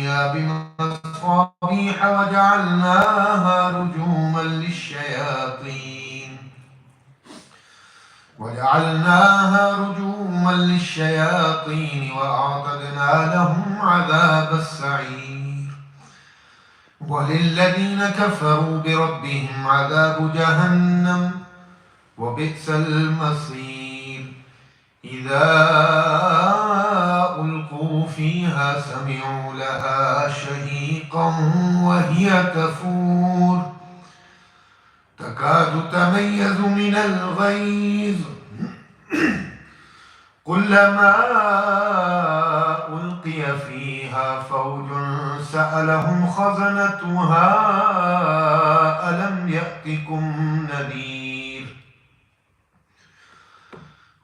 الدنيا بمصابيح وجعلناها رجوما للشياطين وأعتدنا لهم عذاب السعير. وللذين كفروا بربهم عذاب جهنم وبئس المصير. إذا ألقوا فيها سمعوا لها شهيقا وهي تفور تكاد تميز من الغيظ كلما ألقي فيها فوج سألهم خزنتها ألم يأتكم نذير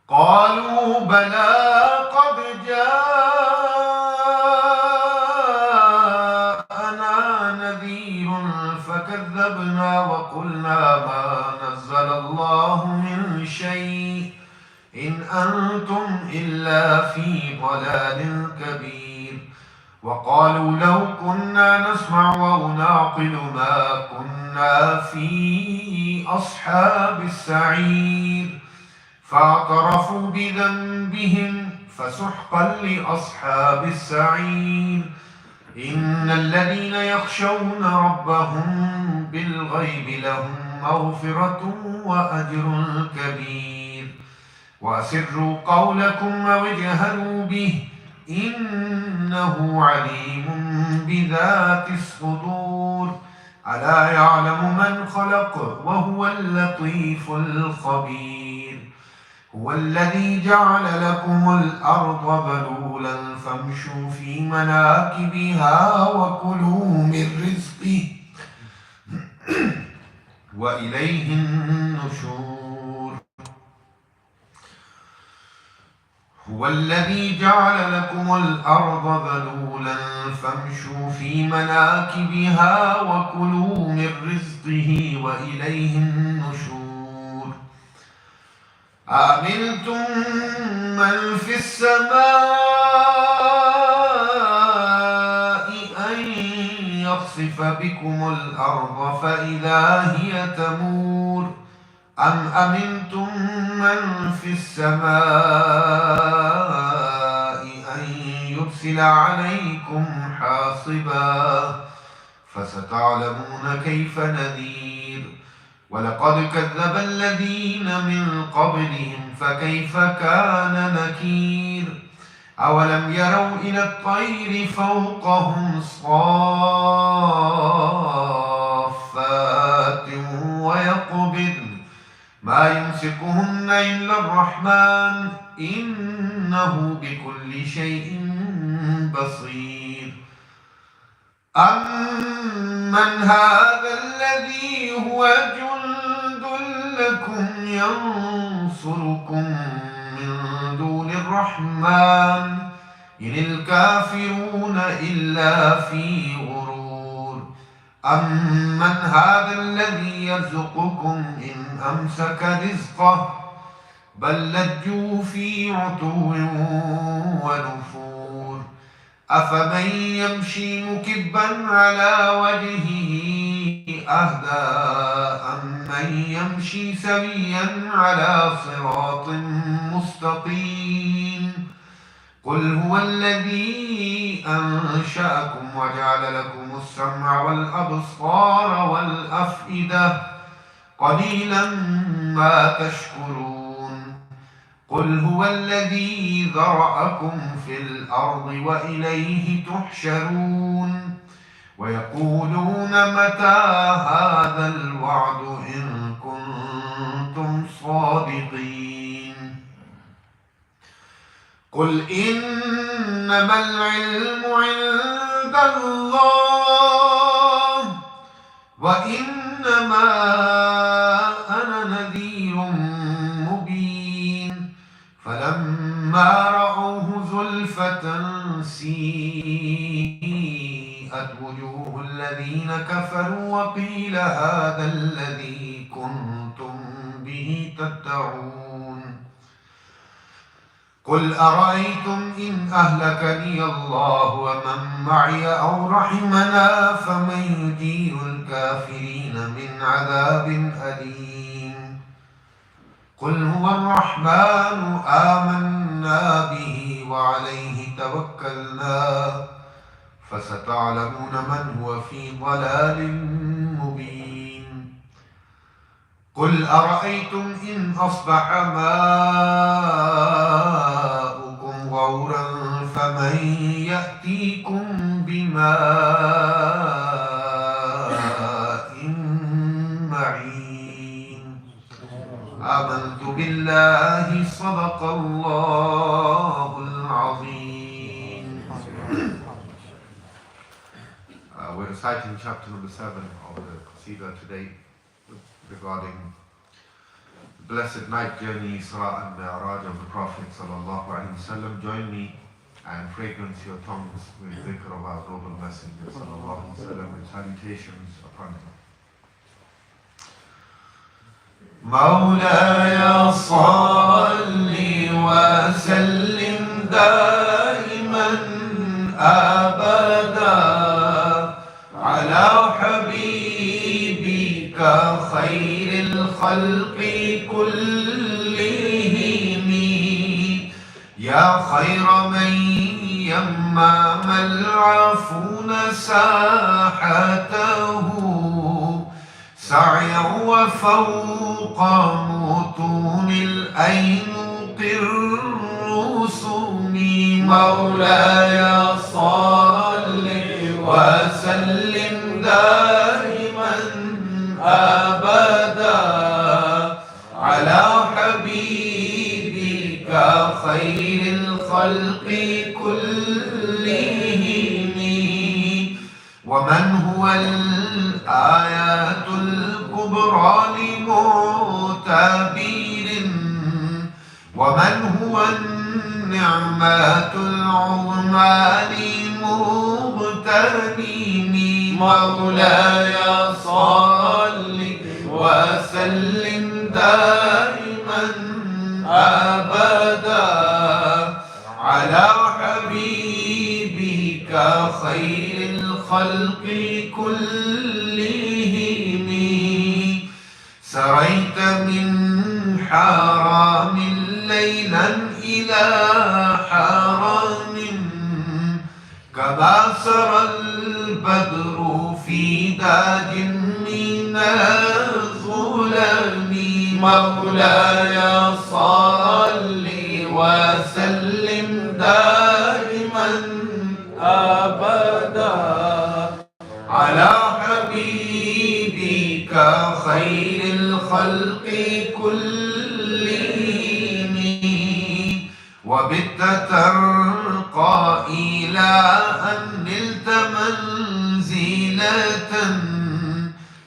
قالوا بلى قد جاءنا نذير فكذبنا وقلنا ما نزل الله من شيء إن أنتم إلا في ضلال كبير. وقالوا لو كنا نسمع أو نعقل ما كنا في أصحاب السعير فاعترفوا بذنبهم فسحقا لأصحاب السعير. إن الذين يخشون ربهم بالغيب لهم مغفرة وأجر كبير. وأسروا قولكم أو اجهروا به إنه عليم بذات الصدور. ألا يعلم من خلق وهو اللطيف الخبير. هو الذي جعل لكم الأرض ذلولا فامشوا في مناكبها وكلوا من رزقه وإليه النشور. هو الذي جعل لكم الأرض ذلولا فامشوا في مناكبها وكلوا من رزقه وإليه النشور. أأمنتم من في السماء أن يخسف بكم الأرض فإذا هي تمور أم أمنتم من في السماء أن يرسل عليكم حاصبا فستعلمون كيف نذير. ولقد كذب الذين من قبلهم فكيف كان نكير. أولم يروا إلى الطير فوقهم صافات ويقبضن ما يمسكهن إلا الرحمن إنه بكل شيء بصير. أمن هذا الذي هو جند لكم ينصركم من دون الرحمن إن الكافرون إلا في غرور. أمن هذا الذي يرزقكم إن أمسك رزقه بل لجوا في عتو ونفور. أفمن يمشي مكبا على وجهه أهدى أمن يمشي سويا على صراط مستقيم. قل هو الذي أنشأكم وجعل لكم السمع والأبصار والأفئدة قليلا ما تشكرون. قل هو الذي ذرأكم في الأرض وإليه تحشرون. ويقولون متى هذا الوعد إن كنتم صادقين. قل إنما العلم عند الله وإنما أنا نذير مبين. فلما رأوه زلفة سيئت وجوه الذين كفروا وقيل هذا الذي كنتم به تدعون. قل أرأيتم إن أهلكني الله ومن معي أو رحمنا فمن يجير الكافرين من عذاب أليم قل هو الرحمن آمنا به وعليه توكلنا فستعلمون من هو في ضلال مبين قل أرأيتم إن أصبح ماؤكم غورا فمن يأتيكم بماء معين آمنت بالله صدق الله العظيم. We're reciting chapter number 7 of the Qasidah today regarding the blessed night journey Isra and Mi'raj of the Prophet sallallahu alaihi wasallam. Join me and fragrance your tongues with dhikr of our noble messenger sallallahu alaihi wasallam with salutations upon him. مولاي صل وسلم دائما أبدا على حبيبك خير الخلق كلهم يا خير من يمام العفون ساحته سعيا وفوق متون الأينق الرسوم مولاي صل وسلم دائما أبدا على حبيبك خير الخلق كلهم ومن هو الآيات الكبرى لمعتبر ومن هو النعمات العظمى لمغتنم مولاي صل وسلم دائما أبدا على حبيبك خير الخلق كلهم سريت من حرام ليلا إلى حرام كما سرى البدر في داج من الظلم مولاي صل وسلم دائما أبدا على حبيبك خير الخلق كلهم وبت ترقى إلى أن نلت منزلة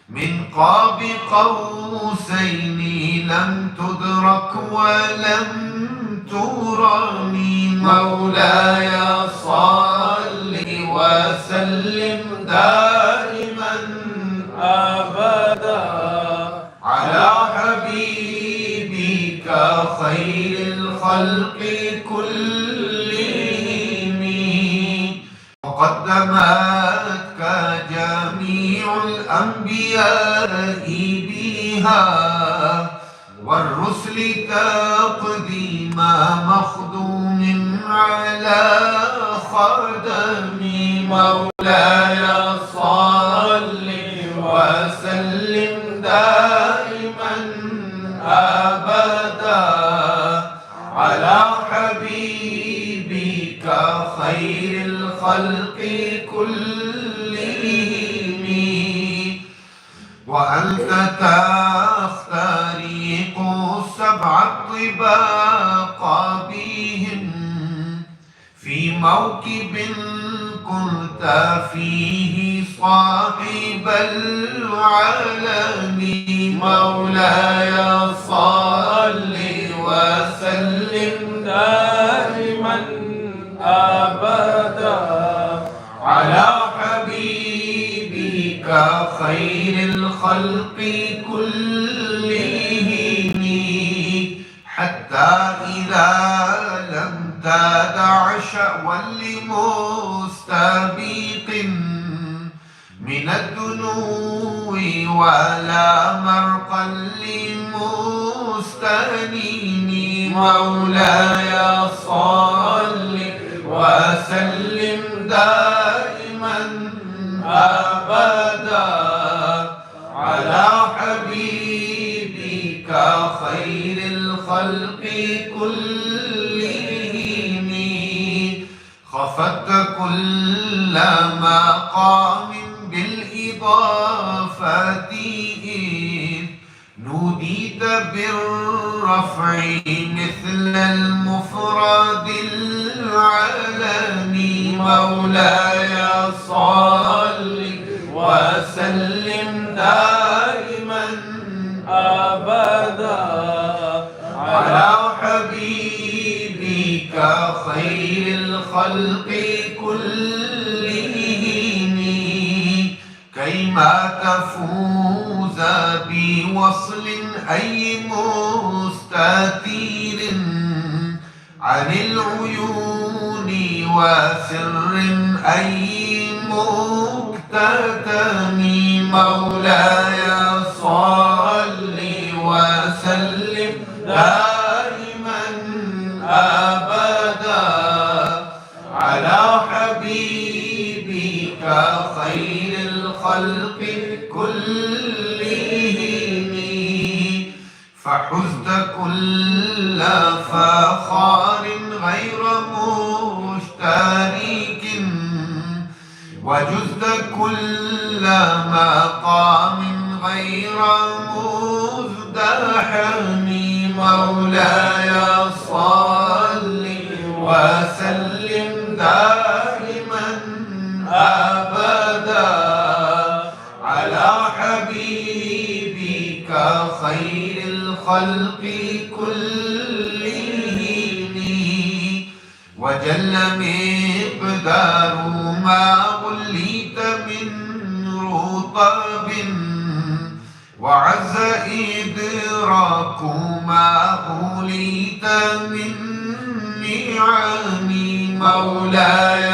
من قاب قوسين لم تدرك ولم ترمي مولاي صل وسلم دائما أبدا على حبيبك خير الخلق كلهم وقدمتك جميع الأنبياء بها والرسل تقديم مخدوم على خدم مولاي صل وسلم دائما أبدا على حبيبك خير الخلق كلهم وأنت تخترق سبع الطباق بهم في موكب كنت فيه صاحب العالم مولاي صل وسلم دائما أبدا على حبيبك خير الخلق كلهم حتى إذا لم ولا مرقا لمستنيني مولاي صل وسلم دائما أبدا على حبيبك خير الخلق كلهم خفت كل مقام بالإضافة نوديت بالرفع مثل المفرد العالمي مولاي صل وسلم دائما أبدا على حبيبك خير الخلق كلهم كيما تفوز بوصل أي مستتير عن العيون وسر أي مكتتم مولاي صل وسلم دائما أبدا على حبيبك خير الخلق كلهم فحزت كل فخار غير مشترك وجزت كل مقام غير مزدحم مولاي صل وسلم دائما أبدا على حبيبك خير الخلق كلهم وجل مقدار ما غليت من رطب وعز إدراك ما أوليت من نعم مولاي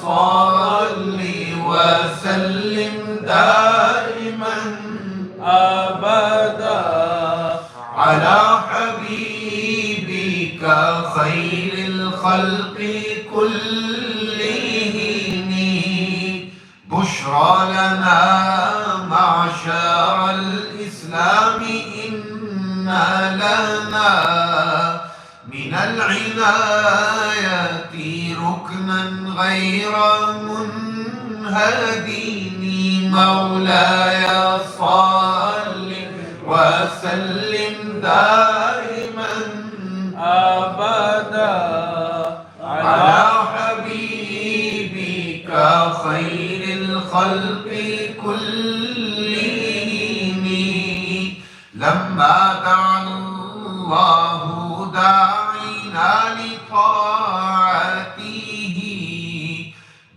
صل وسلم دائما أبدا على حبيبك خير الخلق كلهم بشرى لنا معشر الإسلام إن لنا من العناية ركنا غير منهدم مولاي صل وسلم دائما أبدا على حبيبك خير الخلق كلهم لما دعا الله داعينا لطاعته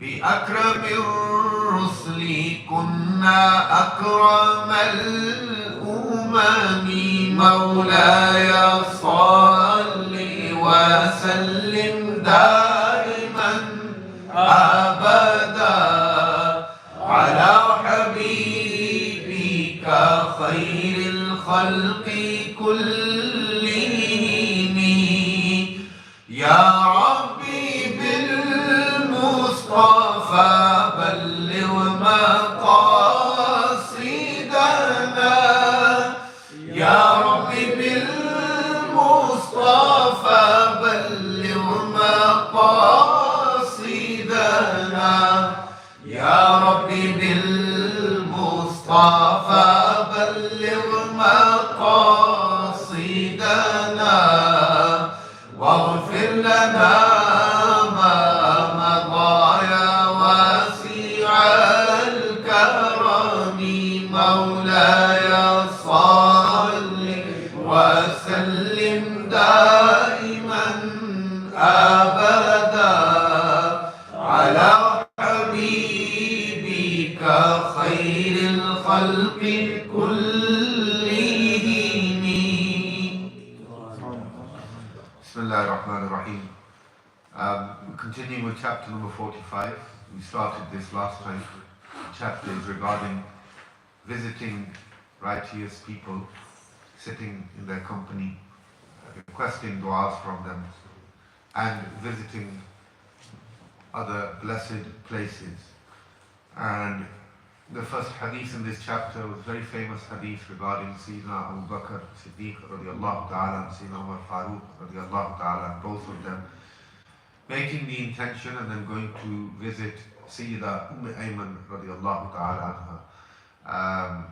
بأكرم الرسل كنا أكرم الأمم مولاي صل وسلم دائما أبدا على حبيبك خير الخلق كلهم يا ربي بالمصطفى بلغ مقاصدنا يا ربي بالمصطفى بلغ مقاصدنا يا ربي بالمصطفى بلغ مقاصدنا واغفر لنا ما مضى يا واسع الكرم مولاي صل وسلم دائما أبدا على حبيبك خير الخلق كلهم. Bismillah ar-Rahman ar-Rahim. Continuing with chapter number 45. We started this last time. The chapter is regarding visiting righteous people sitting in their company, requesting du'as from them, and visiting other blessed places. And the first hadith in this chapter was a very famous hadith regarding Sayyidina Abu Bakr Siddiq radiallahu ta'ala and Sayyidina Umar Farooq radiallahu ta'ala, and both of them making the intention and then going to visit Sayyida Ayman radiallahu ta'ala anha.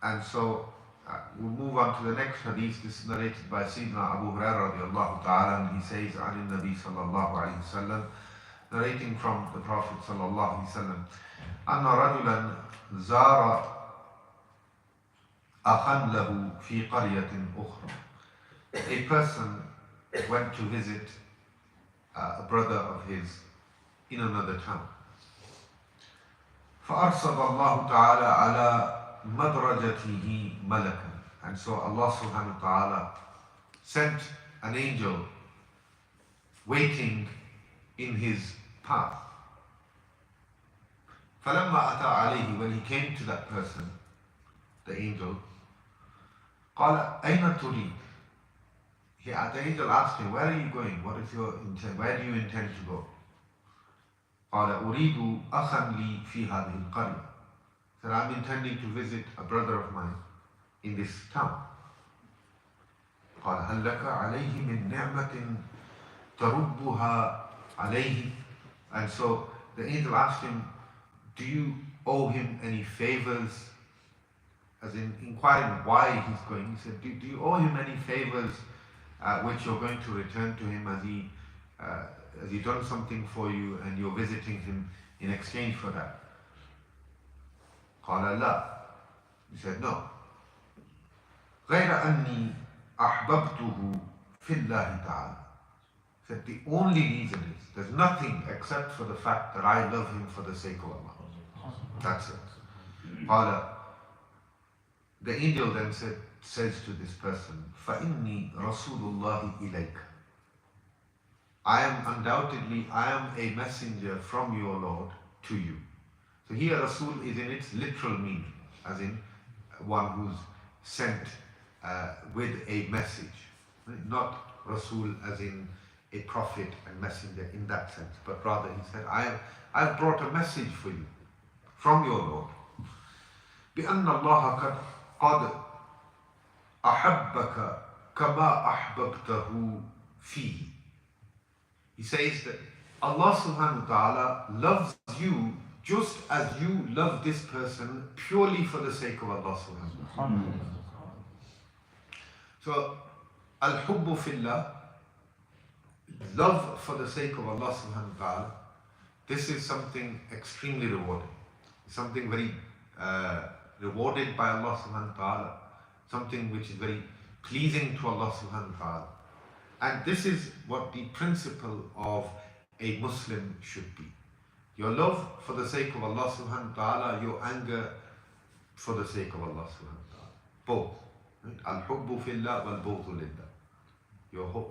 And so we'll move on to the next hadith. This is narrated by Sayyidina Abu Hurairah radiallahu ta'ala, and he says, An Nabi sallallahu alayhi wa sallam, narrating from the Prophet sallallahu alayhi wa sallam, Anna rajulan zara akhan lahu fi qaryatin ukhra. A person went to visit a brother of his in another town. فأرسل الله تعالى على مدرجته ملكا. And so Allah subhanahu wa ta'ala sent an angel waiting in his path. فلما أتى عليه, when he came to that person, the angel, قال أين تريد? The angel asked him, where are you going? What is your intent? Where do you intend to go? قال أريد أخا لي في هذه القرية. Said, I'm intending to visit a brother of mine in this town. قال هل لك عليه من نعمة تربها عليه? And so the angel asked him, do you owe him any favors? As in inquiring why he's going. He said, do you owe him any favors which you're going to return to him? Has he done something for you and you're visiting him in exchange for that? قال لا. He said, no. غير أني أحببته في الله تعالى. He said, the only reason is, there's nothing except for the fact that I love him for the sake of Allah. That's it. قال. The angel then says to this person, فَإِنِّي رَسُولُ اللَّهِ إِلَيْكَ. I am a messenger from your Lord to you. So here Rasul is in its literal meaning, as in one who's sent with a message. Not Rasul as in a prophet and messenger in that sense, but rather he said, I've brought a message for you from your Lord. بِأَنَّ اللَّهَ قَدْ أَحَبَّكَ كَمَا أَحْبَبْتَهُ فِيهِ. He says that Allah subhanahu wa ta'ala loves you just as you love this person purely for the sake of Allah subhanahu wa ta'ala. So, al-hubbu fillah, love for the sake of Allah subhanahu wa ta'ala, this is something extremely rewarding. Something very rewarded by Allah subhanahu wa ta'ala. Something which is very pleasing to Allah subhanahu wa ta'ala. And this is what the principle of a Muslim should be. Your love for the sake of Allah subhanahu wa ta'ala, your anger for the sake of Allah subhanahu wa ta'ala. Both. Right? Al-hubbu fillah wal-bughdu lillah.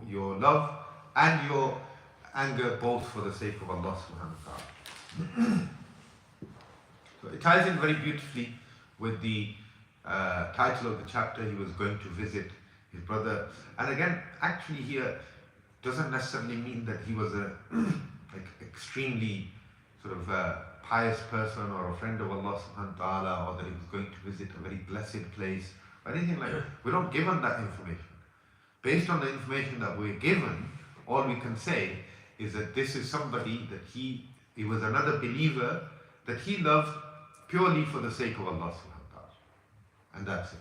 Your love and your anger both for the sake of Allah subhanahu wa ta'ala. So it ties in very beautifully with the title of the chapter. He was going to visit his brother. And again, actually here doesn't necessarily mean that he was a extremely sort of pious person or a friend of Allah subhanahu wa ta'ala, or that he was going to visit a very blessed place or anything like that. We're not given that information. Based on the information that we're given, all we can say is that this is somebody that he was another believer that he loved purely for the sake of Allah subhanahu wa ta'ala. And that's it.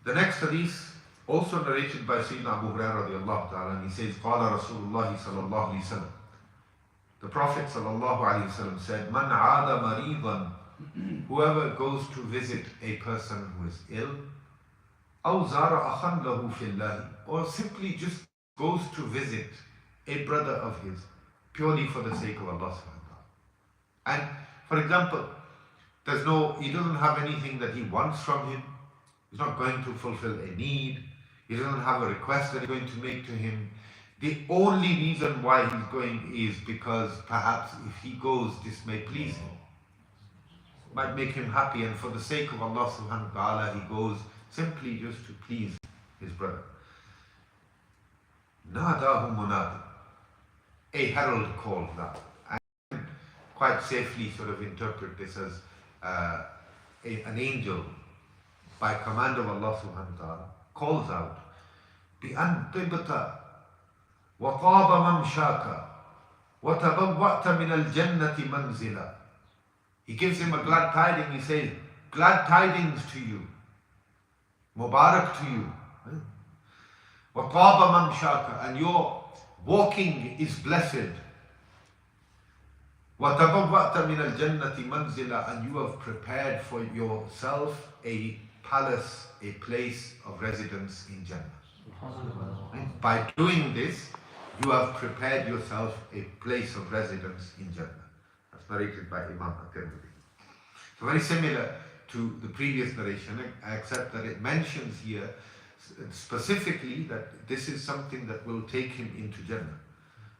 The next hadith, also narrated by Sayyidina Abu Hurairah radiallahu ta'ala, and he says, قال رسول الله صلى الله عليه وسلم. The Prophet sallallahu alaihi wasallam said, "Man aada maridan," whoever goes to visit a person who is ill, أو زار أخا له في الله, or simply just goes to visit a brother of his purely for the sake of Allah subhanahu wa ta'ala. And for example, he doesn't have anything that he wants from him. He's not going to fulfill a need. He doesn't have a request that he's going to make to him. The only reason why he's going is because perhaps if he goes, this may please him. might make him happy, and for the sake of Allah subhanahu wa ta'ala, he goes simply just to please his brother. Nadahu munadi. A herald called that. And quite safely sort of interpret this as an angel, by command of Allah subhanahu wa ta'ala, calls out, بِأَن طِبْتَ وَطَابَ مَمْشَاكَ وَتَبَوَّأْتَ مِنَ الْجَنَّةِ مَنْزِلًا. He gives him a glad tidings. He says, glad tidings to you, Mubarak to you. وَطَابَ مَمْشَاكَ, and your walking is blessed. وَتَبَوَّأْتَ مِنَ الْجَنَّةِ مَنْزِلًا, and you have prepared for yourself a palace, a place of residence in Jannah. By doing this, you have prepared yourself a place of residence in Jannah. That's narrated by Imam At-Tirmidhi. So very similar to the previous narration, except that it mentions here specifically that this is something that will take him into Jannah.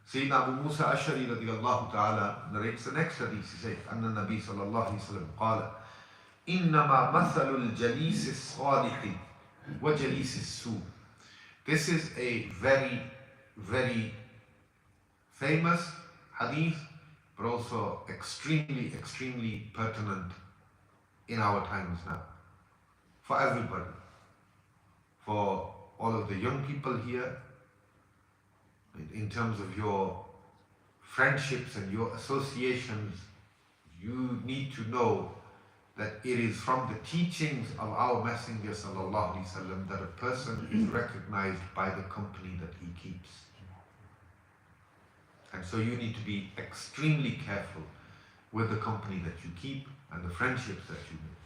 Sayyidina Abu Musa Ash'ari radiyallahu ta'ala narrates the next hadith. He says, Anna Nabi sallallahu alayhi wa sallam qala, إِنَّمَا مَثَلُ الْجَلِيسِ الصَّالِحِ وَجَلِيسِ السُّوءِ. This is a very, very famous hadith, but also extremely, extremely pertinent in our times now. For everybody. For all of the young people here, in terms of your friendships and your associations, you need to know that it is from the teachings of our Messenger sallallahu alaihi wasallam that a person is recognized by the company that he keeps. And so you need to be extremely careful with the company that you keep and the friendships that you make.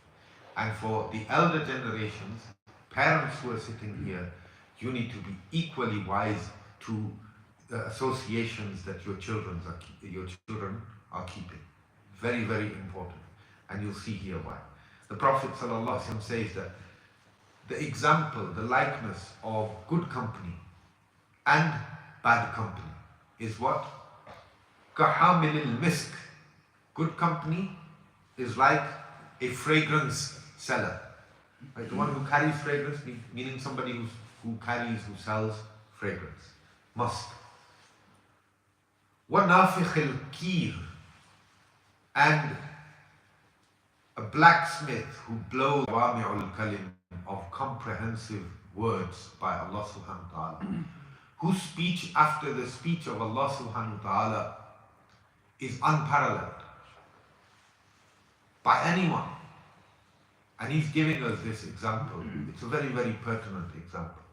And for the elder generations, parents who are sitting here, you need to be equally wise to the associations that your children are keeping. Very, very important. And you'll see here why. The Prophet ﷺ says that the example, the likeness of good company and bad company is what? كَحَامِلِ الْمِسْكِ. Good company is like a fragrance seller. Right? The one who carries fragrance, meaning somebody who sells fragrance. Musk. وَنَافِخِ الْكِيرِ. And a blacksmith who blows wami'ul kalim, of comprehensive words by Allah subhanahu wa ta'ala, whose speech after the speech of Allah subhanahu wa ta'ala is unparalleled by anyone. And he's giving us this example. It's a very, very pertinent example.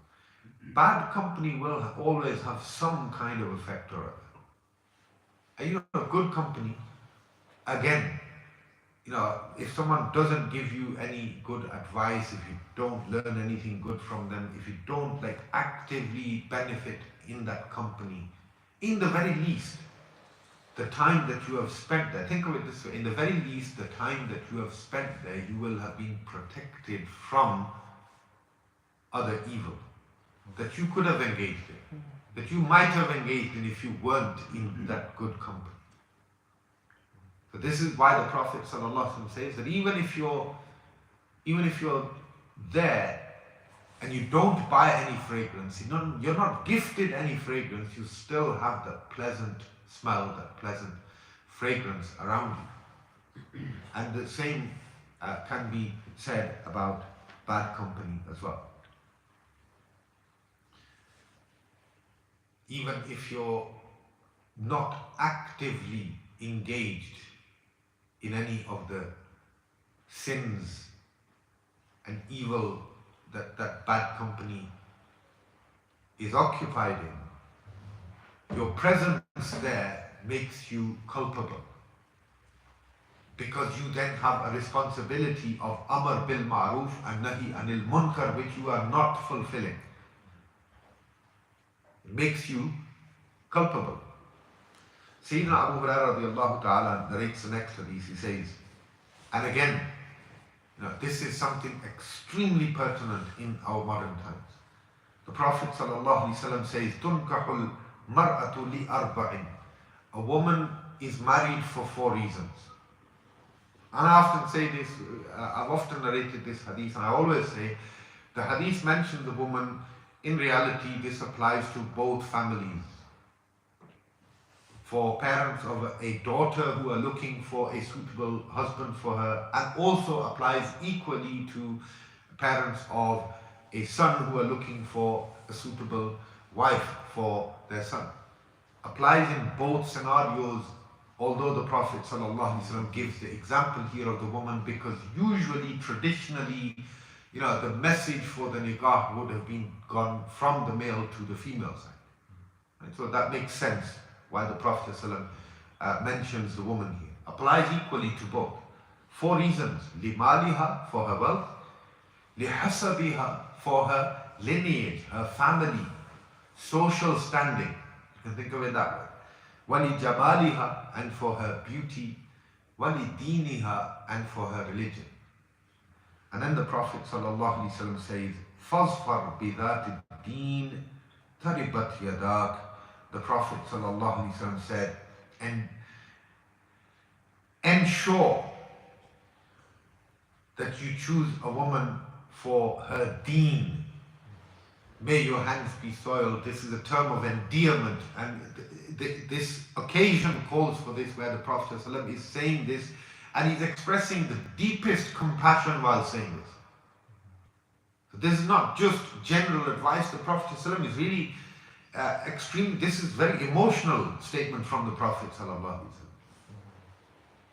Bad company will always have some kind of effect or other. And you know, good company, again, you know, if someone doesn't give you any good advice, if you don't learn anything good from them, if you don't actively benefit in that company, in the very least, the time that you have spent there, think of it this way, in the very least, the time that you have spent there, you will have been protected from other evil that you could have engaged in, that you might have engaged in if you weren't in that good company. So this is why the Prophet ﷺ says that even if you're there and you don't buy any fragrance, you're not gifted any fragrance, you still have that pleasant smell, that pleasant fragrance around you. And the same can be said about bad company as well. Even if you're not actively engaged in any of the sins and evil that bad company is occupied in, your presence there makes you culpable, because you then have a responsibility of amr bil ma'ruf and nahi anil munkar, which you are not fulfilling. It makes you culpable. Sayyidina Abu Hurairah radiyallahu ta'ala narrates the next hadith. He says, and again, this is something extremely pertinent in our modern times. The Prophet sallallahu alaihi wasallam says, "Tunkahul mar'atu li arba'in." A woman is married for 4 reasons. And I often say this, I've often narrated this hadith, and I always say, the hadith mentions the woman, in reality this applies to both families. For parents of a daughter who are looking for a suitable husband for her, and also applies equally to parents of a son who are looking for a suitable wife for their son. Applies in both scenarios, although the Prophet ﷺ gives the example here of the woman, because usually, traditionally, the message for the nikah would have been gone from the male to the female side. Right? So that makes sense why the Prophet ﷺ mentions the woman here. Applies equally to both. 4 reasons. لِمَالِهَا, for her wealth. لِحَسَبِهَا, for her lineage, her family, social standing. You can think of it that way. وَلِجَمَالِهَا, and for her beauty. وَلِدِينِهَا, and for her religion. And then the Prophet ﷺ says, فَاظْفَرْ بِذَاتِ الدِّينِ تَرِبَتْ يَدَاكَ. The Prophet ﷺ said, and ensure that you choose a woman for her deen. May your hands be soiled. This is a term of endearment, and this occasion calls for this, where the Prophet ﷺ is saying this, and he's expressing the deepest compassion while saying this. So this is not just general advice. The Prophet ﷺ is really extreme. This is very emotional statement from the Prophet ﷺ.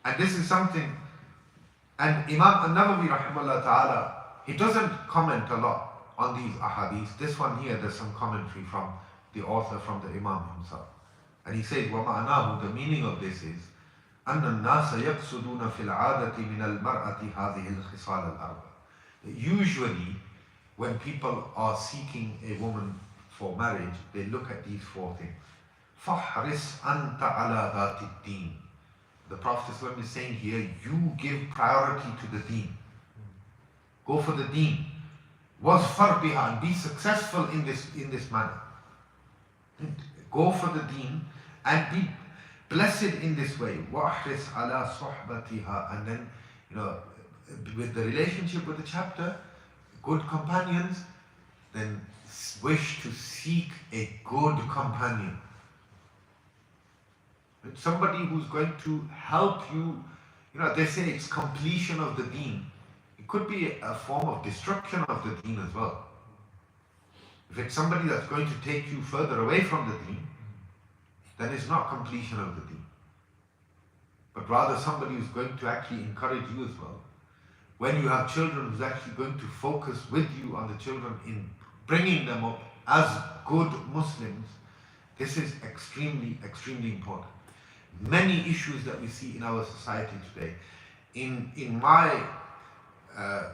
And this is something, and Imam al-Nawawi rahimahullah ta'ala, he doesn't comment a lot on these ahadith. This one here, there's some commentary from the author, from the Imam himself. And he says, وَمَعْنَاهُ, the meaning of this is, أَنَّ النَّاسَ يَقْصُدُونَ فِي الْعَادَةِ مِنَ الْمَرْأَةِ هَذِهِ الْخِصَالَ الْأَرْبَعَ. Usually, when people are seeking a woman for marriage, they look at these 4 things. فَحْرِصْ أَنْتَ عَلَى ذَاتِ الدِّينِ. The Prophet ﷺ is saying here, you give priority to the deen. Go for the deen. وَاظْفَرْ بِهَا, and be successful in this manner. Go for the deen and be blessed in this way. وَأَحْرِصْ عَلَى صُحْبَتِهَا, and then, with the relationship with the chapter, good companions, then wish to seek a good companion. Somebody who's going to help you, they say it's completion of the deen. It could be a form of destruction of the deen as well. If it's somebody that's going to take you further away from the deen, then it's not completion of the deen. But rather somebody who's going to actually encourage you as well. When you have children, who's actually going to focus with you on the children in bringing them up as good Muslims, this is extremely, extremely important. Many issues that we see in our society today, in my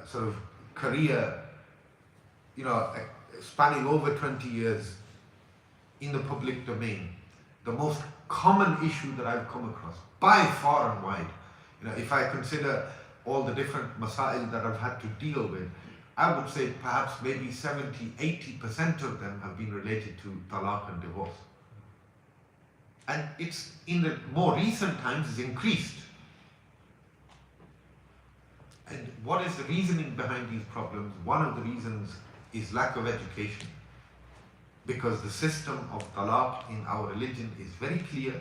sort of career, spanning over 20 years in the public domain, the most common issue that I've come across, by far and wide, if I consider all the different masail that I've had to deal with, I would say perhaps maybe 70-80% of them have been related to talaq and divorce. And it's in the more recent times is increased. And what is the reasoning behind these problems? One of the reasons is lack of education. Because the system of talaq in our religion is very clear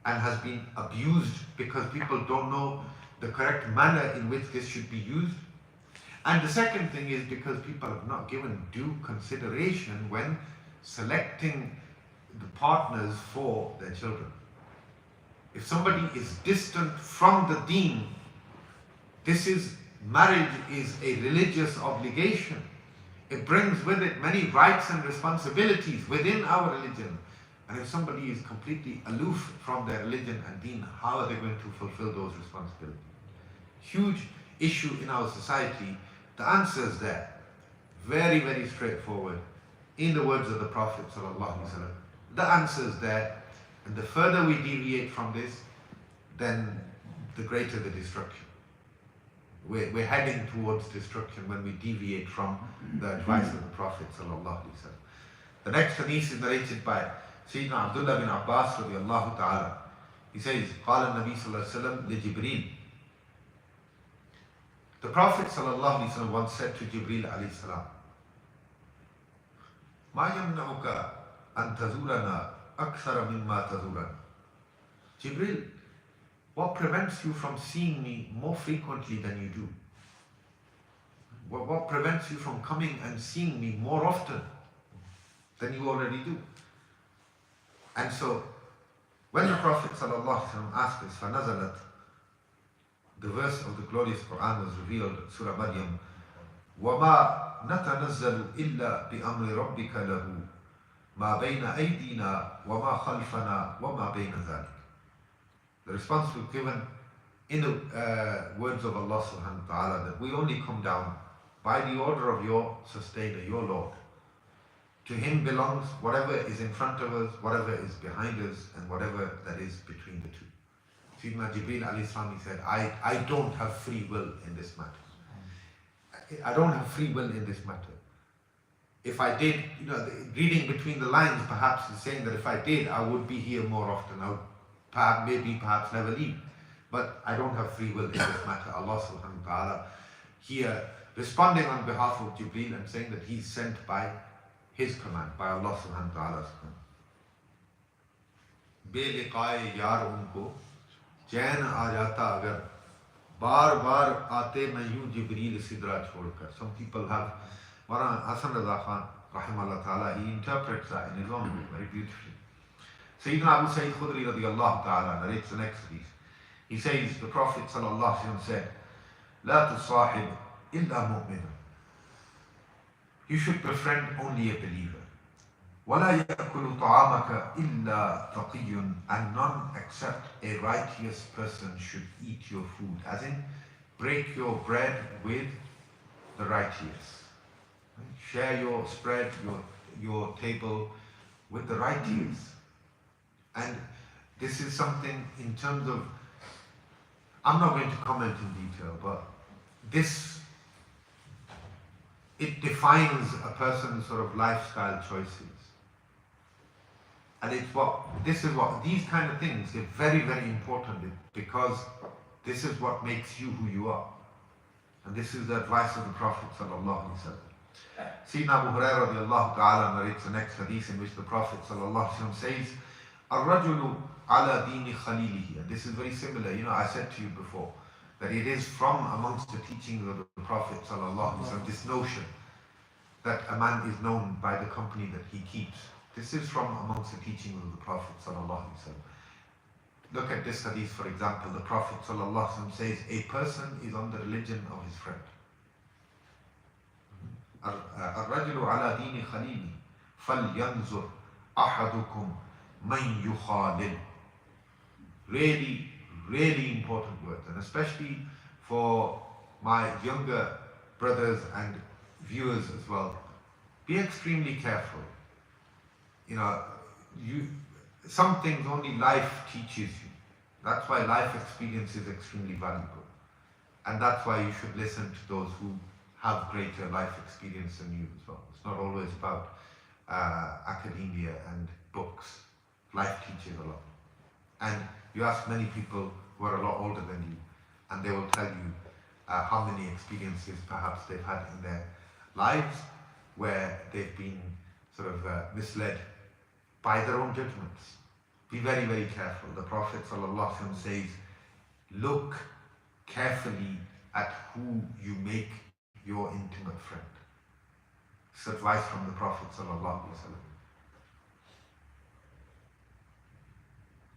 and has been abused because people don't know the correct manner in which this should be used. And the second thing is because people have not given due consideration when selecting the partners for their children. If somebody is distant from the deen, marriage is a religious obligation. It brings with it many rights and responsibilities within our religion. And if somebody is completely aloof from their religion and deen, how are they going to fulfill those responsibilities? Huge issue in our society. The answer is there. Very, very straightforward. In the words of the Prophet ﷺ, the answer is there. And the further we deviate from this, then the greater the destruction. We're heading towards destruction when we deviate from the advice of the Prophet ﷺ. The next hadith is narrated by Sayyidina Abdullah bin Abbas radiallahu ta'ala. He says, قال النبي صلى الله عليه وسلم لجبريل. The Prophet ﷺ once said to Jibreel alayhi salam, "Ma yamna'uka an tazurana akthara mimma tazurana." Jibreel, what prevents you from seeing me more frequently than you do? What prevents you from coming and seeing me more often than you already do? And so, when the Prophet ﷺ asked this, فَنَزَلَتْ, the verse of the glorious Quran was revealed, Surah Maryam, وَمَا نَتَنَزَّلُ إِلَّا بِأَمْرِ رَبِّكَ لَهُ مَا بَيْنَ أَيْدِينَا وَمَا خَلْفَنَا وَمَا بَيْنَ ذَلِكَ. The response was given in the words of Allah subhanahu wa ta'ala, that we only come down by the order of your sustainer, your Lord. To Him belongs whatever is in front of us, whatever is behind us, and whatever that is between the two. Sayyidina Jibreel alayhi salam, he said, I don't have free will in this matter. I don't have free will in this matter. If I did, reading between the lines perhaps is saying that if I did, I would be here more often. I would perhaps never leave. But I don't have free will in this matter. Allah subhanahu wa ta'ala here responding on behalf of Jibreel and saying that he's sent by His command, by Allah subhanahu wa ta'ala's command. बेलिकाए यार उनको चैन आ जाता अगर बार बार आते मैं यूं जिब्रील सिदरा छोड़कर. Some people have, Maulana Hasan Raza Khan rahimahullah ta'ala, he interprets that in his own way very beautifully. Sayyidina Abu Sa'id Khudri radiyallahu ta'ala narrates the next hadith. He says, the Prophet sallallahu alaihi wasallam said, لا تصاحب إلا مؤمنا. You should befriend only a believer. وَلَا يَأْكُلُ طَعَامَكَ إِلَّا تَقِيٌّ. And none except a righteous person should eat your food. As in, break your bread with the righteous. Share your spread, your table with the righteous. And this is something in terms of, I'm not going to comment in detail, but it defines a person's sort of lifestyle choices. And these kind of things are very, very important, because this is what makes you who you are. And this is the advice of the Prophet sallallahu alaihi wasallam. Sayyidina Abu Hurairah radiallahu ta'ala narrates the next hadith in which the Prophet sallallahu alaihi wasallam says, الرجل على دين خليله. And this is very similar. I said to you before that it is from amongst the teachings of the Prophet sallallahu alaihi wasallam, this notion that a man is known by the company that he keeps. This is from amongst the teachings of the Prophet sallallahu alaihi wasallam. Look at this hadith, for example. The Prophet sallallahu alaihi wasallam says, a person is on the religion of his friend. الرجل على دين خليله فلينظر أحدكم من يخالل. Really, really important words, and especially for my younger brothers and viewers as well. Be extremely careful. Some things only life teaches you. That's why life experience is extremely valuable. And that's why you should listen to those who have greater life experience than you as well. It's not always about academia and books. Life teaches a lot. And you ask many people who are a lot older than you, and they will tell you how many experiences perhaps they've had in their lives where they've been sort of misled by their own judgments. Be very, very careful. The Prophet ﷺ says, look carefully at who you make your intimate friend. It's advice from the Prophet ﷺ.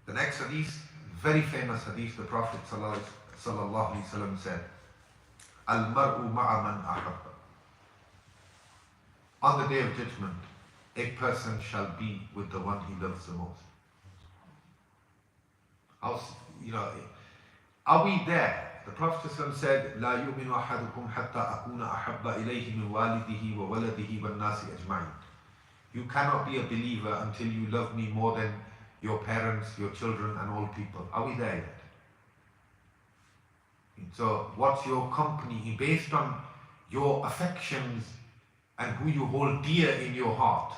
The next hadith, very famous hadith, the Prophet ﷺ said, Al-mar'u ma'a man ahabba. On the day of judgment, a person shall be with the one he loves the most. Are we there? The Prophet ﷺ said, لا يؤمن أحدكم حتى أكون أحب إليه من والده وولده والناس أجمعين. You cannot be a believer until you love me more than your parents, your children, and all people. Are we there yet? So, what's your company based on your affections and who you hold dear in your heart?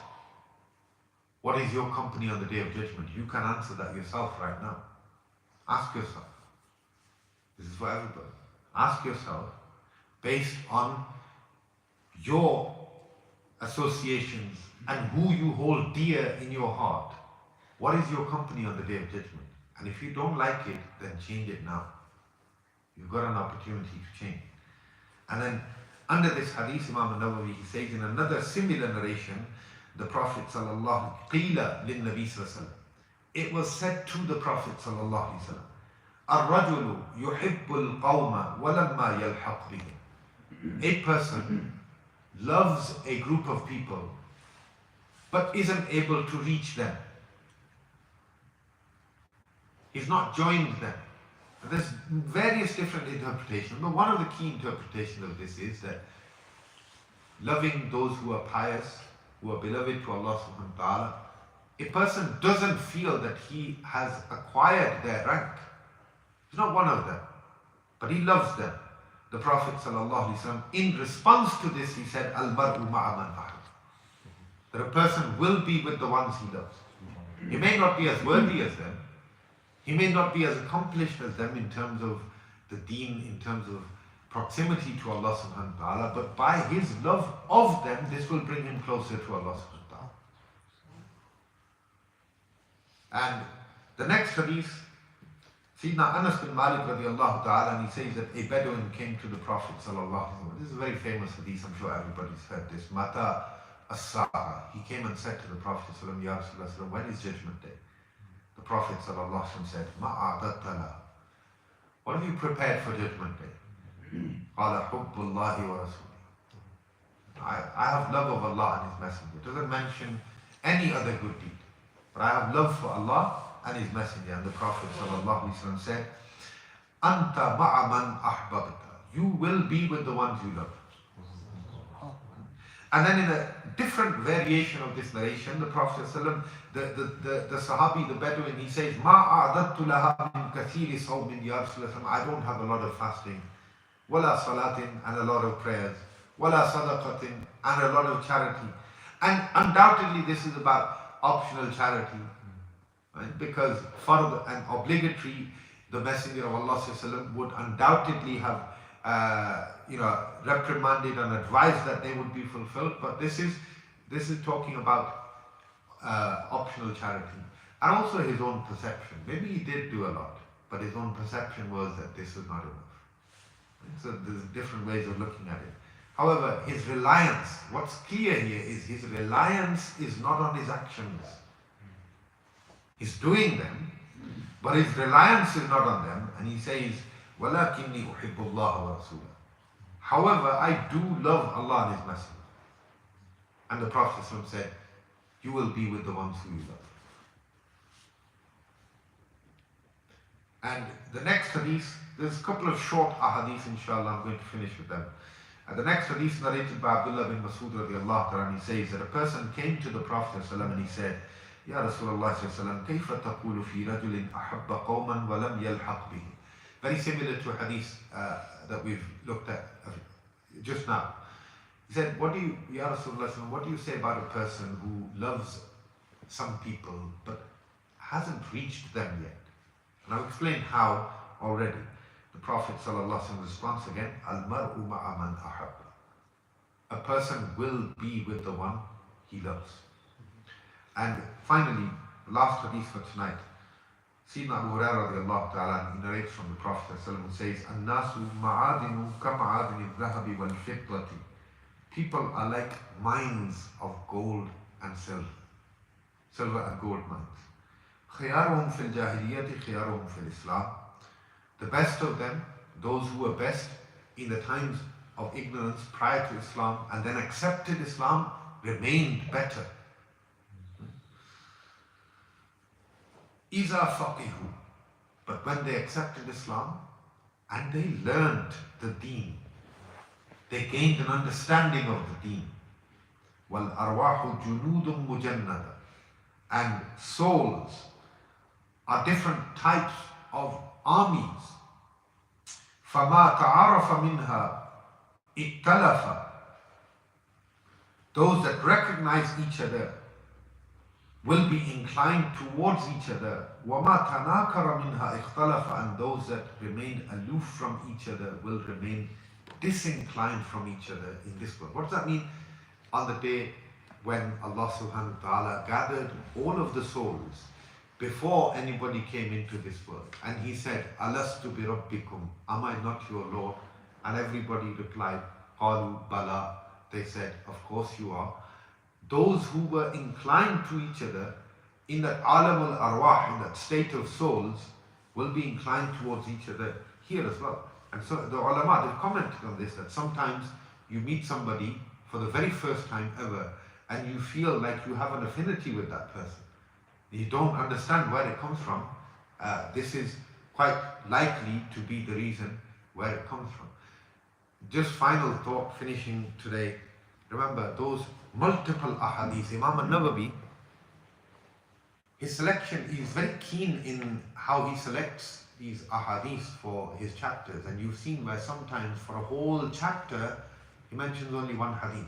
What is your company on the day of judgment? You can answer that yourself right now. Ask yourself. This is for everybody. Ask yourself, based on your associations and who you hold dear in your heart. What is your company on the Day of Judgment? And if you don't like it, then change it now. You've got an opportunity to change. And then under this hadith, Imam al-Nawawi, he says in another similar narration, the Prophet sallallahu qila lin Nabi sallallahu, it was said to the Prophet sallallahu alaihi wasallam, ar-rajulu yuhibbul qawma walamma yalhaq bihim. A person loves a group of people but isn't able to reach them. He's not joined them. There's various different interpretations, but one of the key interpretations of this is that loving those who are pious, who are beloved to Allah subhanahu wa ta'ala, a person doesn't feel that he has acquired their rank. He's not one of them, but he loves them. The Prophet sallallahu alaihi wasallam, in response to this, he said, Al-mar'u ma'a man ahab. That a person will be with the ones he loves. He may not be as worthy as them, he may not be as accomplished as them in terms of the deen, in terms of proximity to Allah subhanahu wa ta'ala, but by his love of them, this will bring him closer to Allah subhanahu wa ta'ala. And the next hadith, Sayyidina Anas bin Malik radiallahu ta'ala, and he says that a Bedouin came to the Prophet sallallahu alaihi wasallam. This is a very famous hadith, I'm sure everybody's heard this. Mata as-sa'a. He came and said to the Prophet sallallahu alaihi wasallam, Ya Rasulullah, when is Judgment Day? The Prophet sallallahu alaihi wasallam said, Ma'a'adatta laha. What have you prepared for Judgment Day? Qala hubbullahi wa rasuluh. I have love of Allah and His Messenger. It doesn't mention any other good deed. But I have love for Allah and His Messenger. And the Prophet sallallahu alaihi wasallam said, Anta ma'a man ahbabta. You will be with the ones you love. And then in a different variation of this narration, the Prophet ﷺ, the Sahabi, the Bedouin, he says, Ma a'adattu laha min kathiri sawmin ya Rasulullah. I don't have a lot of fasting, wala salatin, and a lot of prayers, wala sadaqatin, and a lot of charity. And undoubtedly this is about optional charity, right? Because fard and obligatory, the Messenger of Allah ﷺ would undoubtedly have reprimanded and advised that they would be fulfilled, but this is talking about optional charity, and also his own perception. Maybe he did do a lot, but his own perception was that this was not enough. So there's different ways of looking at it. However, his reliance, what's clear here is his reliance is not on his actions. He's doing them, but his reliance is not on them, and he says, وَلَكِنِّي أُحِبُّ اللَّهَ وَرَسُولَهُ. However, I do love Allah and His Messenger. And the Prophet said, you will be with the ones who you love. And the next hadith, there's a couple of short ahadith, inshallah, I'm going to finish with them. And the next hadith narrated by Abdullah bin Mas'ud radiallahu ta'ala, he says that a person came to the Prophet and he said, Ya Rasulullah sallallahu alayhi wa sallam, كيف تقول في رجل أحب قوما ولم يلحق به. Very similar to a hadith that we've looked at just now. He said, Ya Rasulullah, what do you say about a person who loves some people but hasn't reached them yet? And I've explained how already. The Prophet ﷺ response again, Al-mar'u ma'a man ahabba. A person will be with the one he loves. And finally, the last hadith for tonight. Sayyidina Abu Hurairah radiallahu ta'ala, he narrates from the Prophet who says, An-nasu ma'adinu ka-ma'adini al-dhahabi wal-fiddati. People are like mines of gold and silver. Silver and gold mines. Khiyaruhum fil jahiliyyati, khiyaruhum fil Islam. The best of them, those who were best in the times of ignorance prior to Islam and then accepted Islam, remained better. Iza faqihu. But when they accepted Islam and they learned the deen, they gained an understanding of the deen. Wal arwahu junudun mujannada. And souls are different types of armies. فَمَا تَعَارَفَ مِنْهَا اِتَّلَفَ. Those that recognize each other will be inclined towards each other. وَمَا تَنَاكَرَ مِنْهَا اِخْتَلَفَ. And those that remain aloof from each other will remain disinclined from each other in this world. What does that mean? On the day when Allah subhanahu wa ta'ala gathered all of the souls before anybody came into this world, and He said, Alastu bi rabbikum, am I not your Lord? And everybody replied, Qalu bala. They said, of course you are. Those who were inclined to each other in that alam al-arwah, in that state of souls, will be inclined towards each other here as well. And so the ulama, they've commented on this, that sometimes you meet somebody for the very first time ever and you feel like you have an affinity with that person. You don't understand where it comes from. This is quite likely to be the reason where it comes from. Just final thought, finishing today. Remember those multiple ahadith. Imam al-Nawawi, his selection, is very keen in how he selects these ahadith for his chapters. And you've seen where sometimes for a whole chapter, he mentions only one hadith.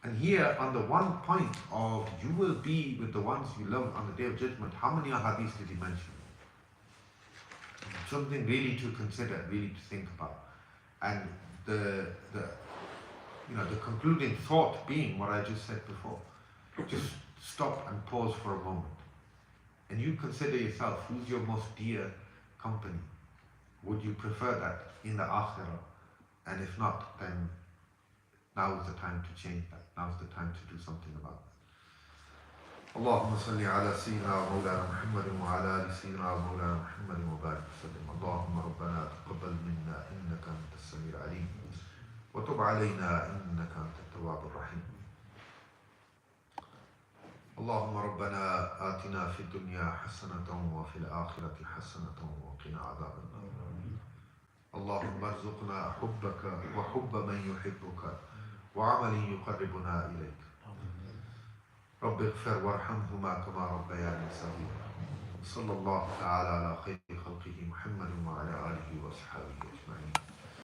And here on the one point of you will be with the ones you love on the day of judgment, how many ahadith did he mention? Something really to consider, really to think about. And the concluding thought being what I just said before. Just stop and pause for a moment. And you consider yourself, who's your most dear company? Would you prefer that in the akhirah? And if not, then now is the time to change that. Now is the time to do something about that. اللهم صل على سيدنا ومولانا محمد وعلى آل سيدنا ومولانا محمد وبارك وسلم. اللهم ربنا تقبل منا إنك أنت السميع العليم وتب علينا إنك أنت التواب الرحيم. اللهم ربنا آتنا في الدنيا حسنة وفي الآخرة حسنة وقنا عذاب النار. اللهم ارزقنا حبك وحب من يحبك وعمل يقربنا إليك. رب اغفر وارحمهما كما ربياني صغيرا. صلى الله تعالى على خير خلقه محمد وعلى آله وصحبه أجمعين.